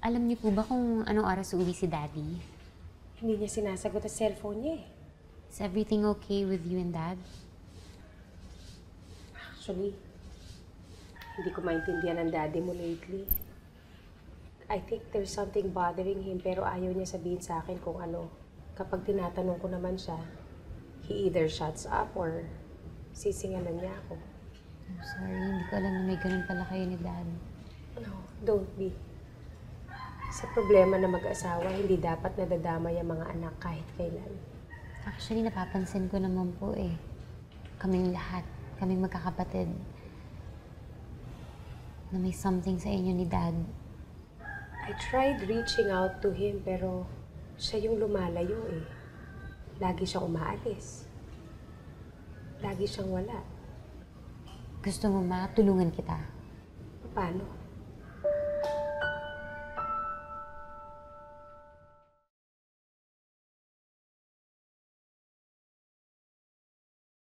Alam niyo po ba kung anong oras uuwi si Daddy? Hindi niya sinasagot ang cellphone niya eh. Is everything okay with you and Dad? Actually, hindi ko maintindihan ang daddy mo lately. I think there's something bothering him pero ayaw niya sabihin sa akin kung ano. Kapag tinatanong ko naman siya, he either shuts up or sisingalan niya ako. I'm sorry, hindi ko alam na may ganun pala kayo ni Dad. No, don't be. Sa problema na mag-asawa, hindi dapat nadadamay ang mga anak kahit kailan. Actually, napapansin ko naman po eh. Kaming lahat, kaming magkakapatid, na may something sa inyo ni Dad. I tried reaching out to him pero siya yung lumalayo eh. Lagi siyang umaalis. Lagi siyang wala. Gusto mo ma, tulungan kita. Paano?